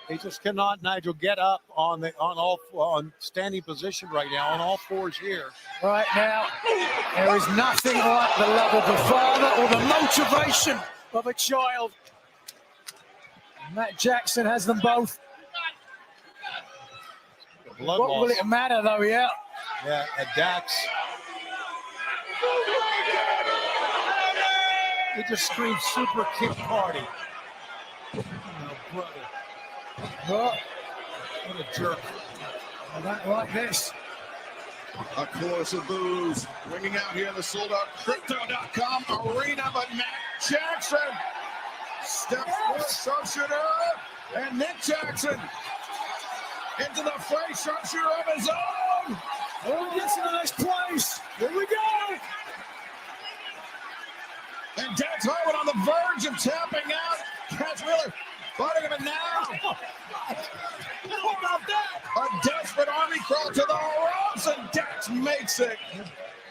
He just cannot, Nigel, get up on standing position right now on all fours here. Right now, there is nothing like the love of a father or the motivation of a child. Matt Jackson has them both. Blood what loss. will it matter, though? Yeah. Yeah, Dax. He just screamed super kick party. Oh, brother. Oh, what a jerk. I don't like this. A chorus of boos ringing out here in the sold-out Crypto.com arena, but Matt Jackson steps forward, sharpshooter, and Nick Jackson into the face, sharpshooter of his own. Oh, he gets in a nice place. Here we go. And Dax Harwood on the verge of tapping out. Cash Wheeler fighting him, and now How about that? a desperate army crawl to the ropes, and Dax makes it.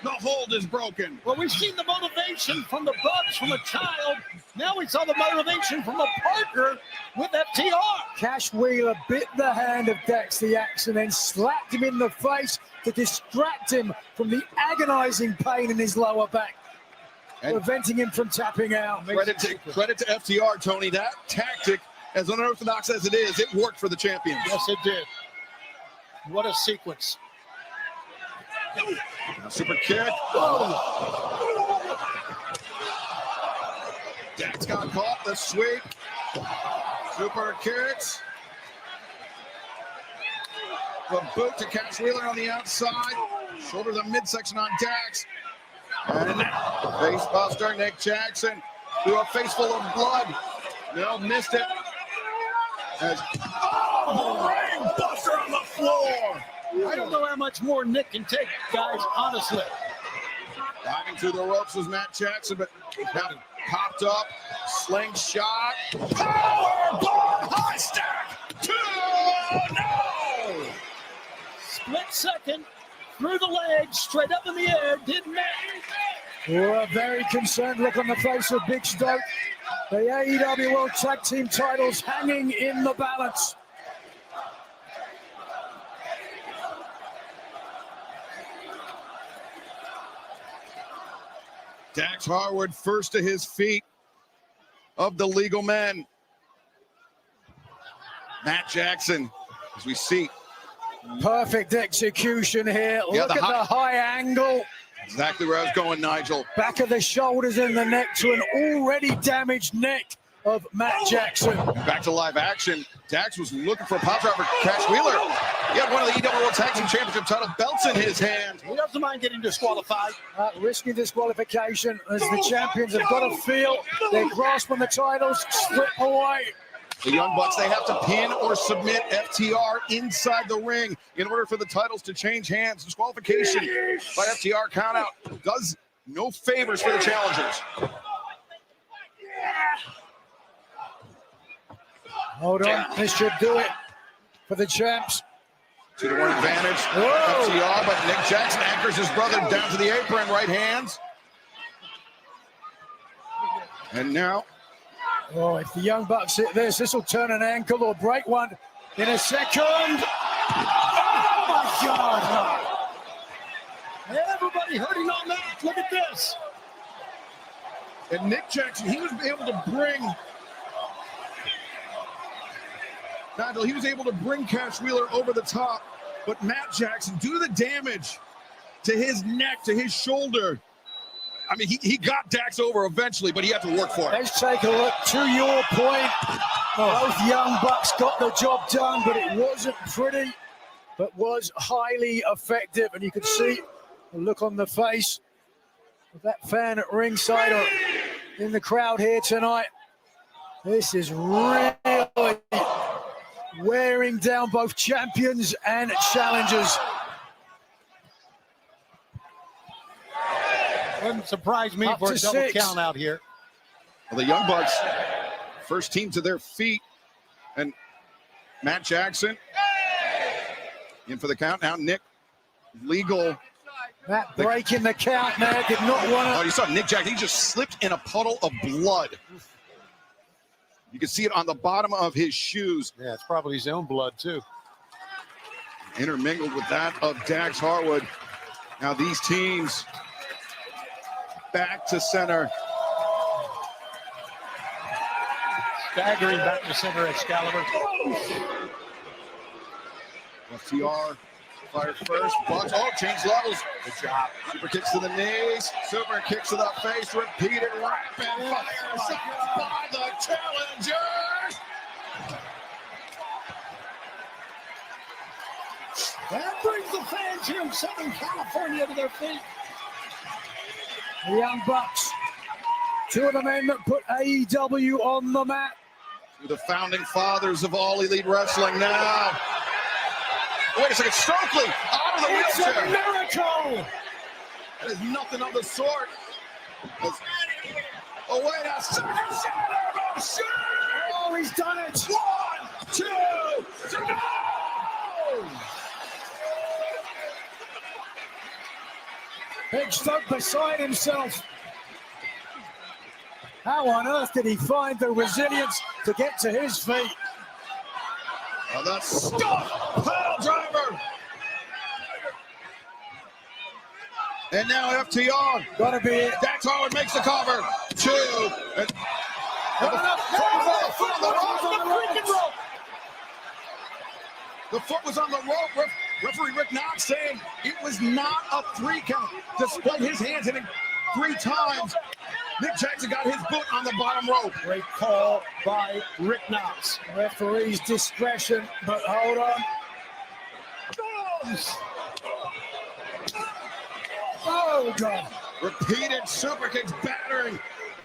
The hold is broken. Well, we've seen the motivation from the Bucks from a child. Now we saw the motivation from a partner with FTR. Cash Wheeler bit the hand of Dax the Axe and then slapped him in the face to distract him from the agonizing pain in his lower back, preventing him from tapping out. Credit to FTR, Tony. That tactic, as unorthodox as it is, it worked for the champions. Yes, it did. What a sequence. Super kick. Dax got caught. The sweep. Super kicks. The boot to Cash Wheeler on the outside. Shoulder the midsection on Dax. And face buster, Nick Jackson through a face full of blood. No, missed it. As ring buster on the floor. I don't know how much more Nick can take, guys, honestly. Diving through the ropes was Matt Jackson, but now popped up, slingshot, powerbomb, high stack, 2-0! Split second, through the legs, straight up in the air, didn't matter. A very concerned look on the face of Big Stoke. The AEW World Tag Team titles hanging in the balance. Dax Harwood first to his feet of the legal men. Matt Jackson, as we see. Perfect execution here. Yeah, Look at the high angle. Exactly where I was going, Nigel. Back of the shoulders and the neck to an already damaged neck of Matt Jackson. Back to live action. Dax was looking for a pop driver. Cash Wheeler. He had one of the AEW World Tag Team Championship title belts in his hand. He doesn't mind getting disqualified. Risking disqualification as the champions have got to feel their grasp on the titles slip away. The Young Bucks, they have to pin or submit FTR inside the ring in order for the titles to change hands. Disqualification by FTR countout does no favors for the challengers. Hold on, this should do it for the champs. 2-1 advantage, FTR, but Nick Jackson anchors his brother down to the apron, right hands. And now, oh, if the Young Bucks hit this will turn an ankle or break one in a second. Oh my God! Everybody hurting on that. Look at this. And Nick Jackson, he was able to bring Nigel, he was able to bring Cash Wheeler over the top, but Matt Jackson, due to the damage to his neck, to his shoulder, I mean, he got Dax over eventually, but he had to work for it. Let's take a look. To your point, both Young Bucks got the job done, but it wasn't pretty, but was highly effective. And you could see the look on the face of that fan at ringside or in the crowd here tonight. This is really wearing down both champions and challengers. Wouldn't surprise me for a double count out here. Well, the Young Bucks, first team to their feet. And Matt Jackson in for the count. Now Nick, legal. Matt breaking the count there, did not want to. Oh, you saw Nick Jackson, he just slipped in a puddle of blood. You can see it on the bottom of his shoes. Yeah, it's probably his own blood, too. Intermingled with that of Dax Harwood. Now these teams back to center. Staggering back to center, Excalibur. FTR fired first. Bucks, change levels. Good job. Super kicks to the knees. Super kicks to the face. Repeated rapid fire by the challengers. That brings the fans here in Southern California to their feet. The Young Bucks, two of the men that put AEW on the map. The founding fathers of all elite wrestling now. Wait a second, Stokely out of the It's wheelchair. a miracle! That is nothing of the sort. Oh, wait a second. Oh, he's done it. 1, 2, 3. Big Stoke beside himself. How on earth did he find the resilience to get to his feet? Oh, the stuff pile driver. And now FTR. Gotta be it. Dax Harwood makes the cover. 2. And the foot was on the rope. Referee Rick Knox saying it was not a 3 count, despite his hands hitting 3 times. Nick Jackson got his foot on the bottom rope. Great call by Rick Knox. Referee's discretion, but hold on. Oh, God. Repeated super kicks battering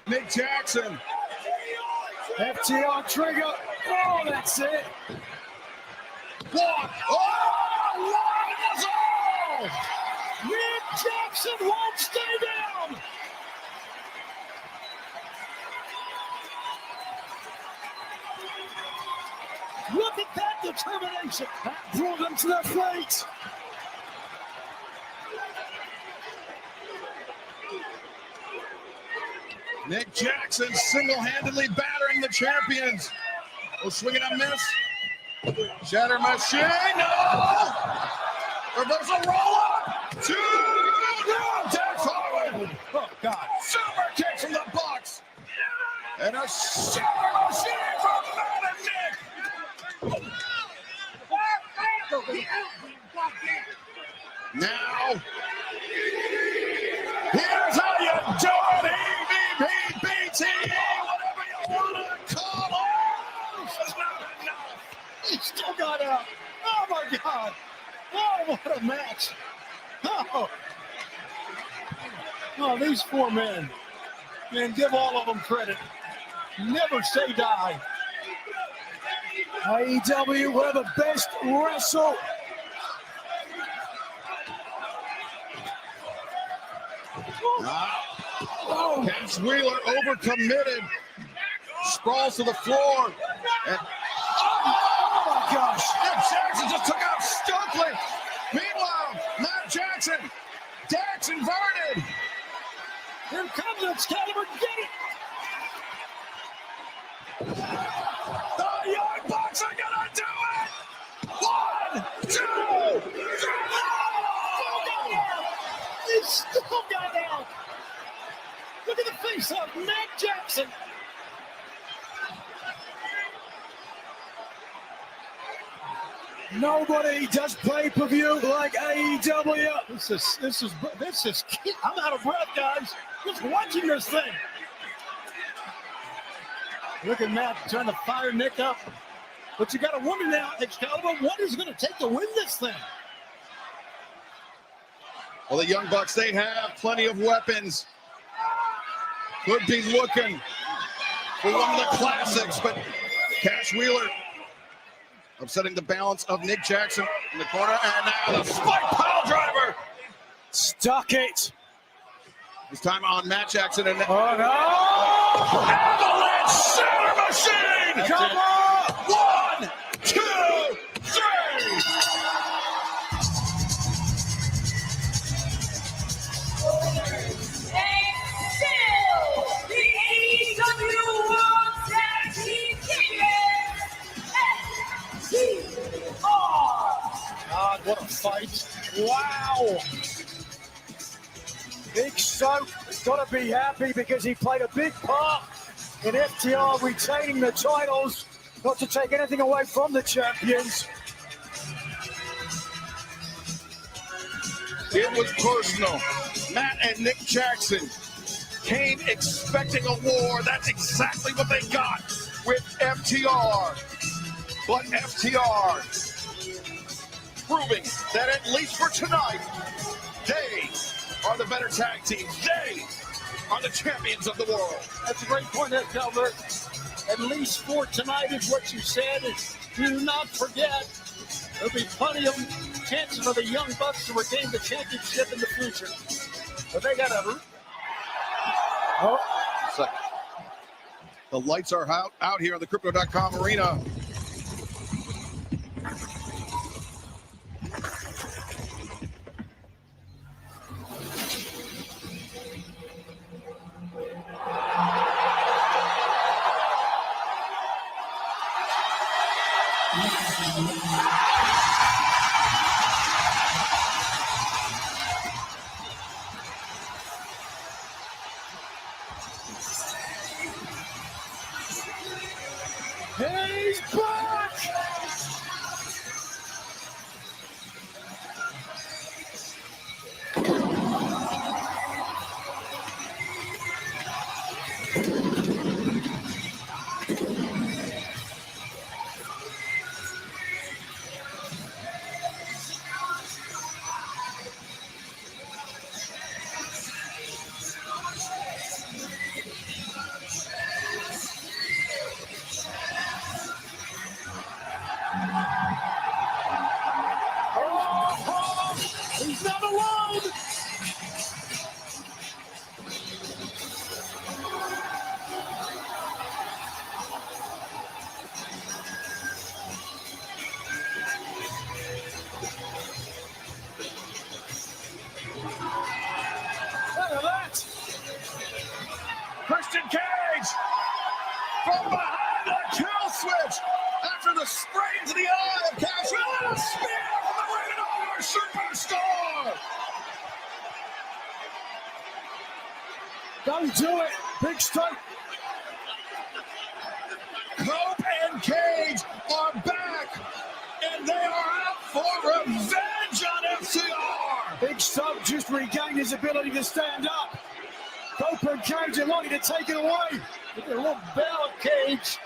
Nick Jackson. FTR trigger. Oh, that's it. 1. Oh, 1 is all. Nick Jackson won't stay down. Look at that determination. That brought them to their feet. Nick Jackson single-handedly battering the champions. Oh, swing and a miss. Shatter Machine, no! Reversal roll-up. 2. No, Dax Harwood. Oh, God. Super kick from the Bucks. And a Shatter Machine from Madden Nick. Now, here's how you do it, EVP, BT, whatever you want to call it. It's not enough. He still got out. Oh, my God. Oh, what a match. Oh, these 4 men. Man, give all of them credit. Never say die. AEW, one of the best wrestle. Oh, Cass Wheeler overcommitted. Sprawls to the floor. And, oh my gosh. Nick Jackson just took out Stokely. Meanwhile, Matt Jackson, Dax inverted. Here comes Excalibur. Get it. The Young Bucks are gonna do it. 1, 2, 3. He still got out. Look at the face of Matt Jackson. Nobody does pay-per-view like AEW. This is. I'm out of breath, guys. Just watching this thing. Look at Matt trying to fire Nick up. But you got to wonder now, Excalibur, what is going to take to win this thing? Well, the Young Bucks, they have plenty of weapons. Could be looking for one of the classics, but Cash Wheeler upsetting the balance of Nick Jackson in the corner, and now the spike pile driver. Stuck it. This time on Matt Jackson, and Oh, no. Avalanche Shatter Machine. Come on. 1, 2, 3. And still, the AEW World Tag Team What a fight. Wow. Big Soap has got to be happy because he played a big part in FTR retaining the titles, not to take anything away from the champions. It was personal. Matt and Nick Jackson came expecting a war. That's exactly what they got with FTR. But FTR proving that at least for tonight, they are the better tag team. They are the champions of the world. That's a great point there, Calvert. At least for tonight is what you said. Do not forget, there'll be plenty of chances for the Young Bucks to regain the championship in the future. But they got to... The lights are out here in the Crypto.com arena. He's back! He's not alone! Look at that! Christian Cage from behind the kill switch after the spray into the eye of Cash. And a spear from the Ring of Honor superstar. Don't do it! Big Stoke! Cope and Cage are back, and they are out for revenge on FCR. Big Stoke just regained his ability to stand up. Cope and Cage are wanting to take it away. Look at a little bell Cage.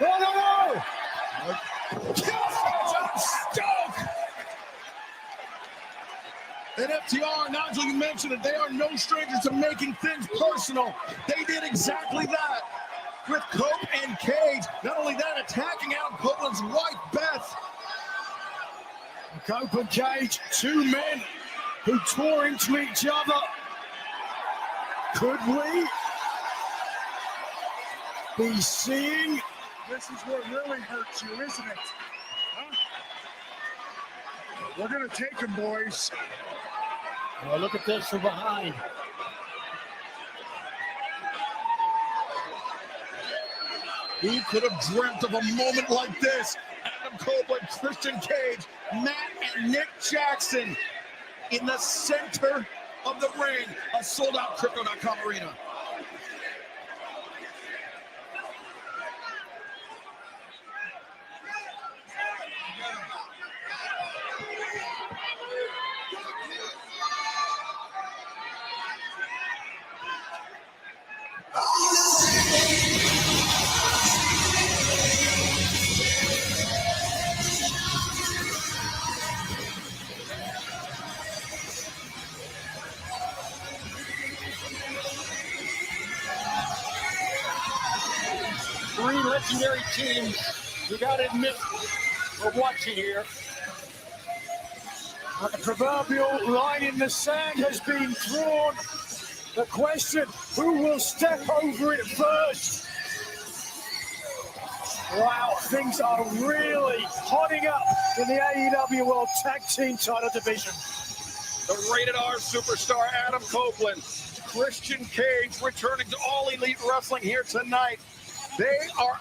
No! John Stoke. And FTR, Nigel, you mentioned it, they are no strangers to making things personal. They did exactly that with Cope and Cage. Not only that, attacking Adam Copeland's wife, Beth. Cope and Cage, two men who tore into each other. Could we be seeing? This is what really hurts you, isn't it? Huh? We're going to take him, boys. Oh, look at this from behind. Who could have dreamt of a moment like this? Adam Copeland, Christian Cage, Matt and Nick Jackson in the center of the ring. A sold-out Crypto.com arena. Three legendary teams, you got to admit, we're watching here. The proverbial line in the sand has been drawn. The question, who will step over it first? Wow, things are really hotting up in the AEW World Tag Team Title Division. The Rated R superstar Adam Copeland, Christian Cage returning to All Elite Wrestling here tonight. They are